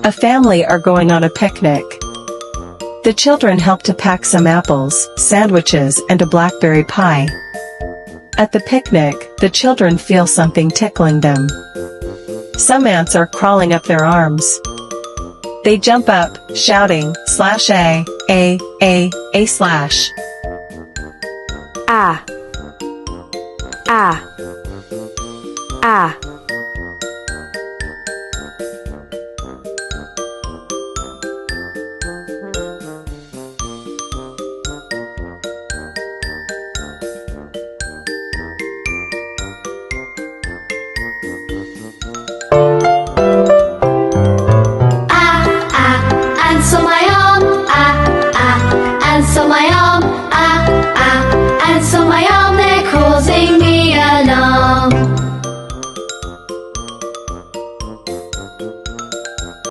A family are going on a picnic. The children help to pack some apples, sandwiches, and a blackberry pie. At the picnic, the children feel something tickling them. Some ants are crawling up their arms. They jump up, shouting, /A slash. Ah. Ah. Ah.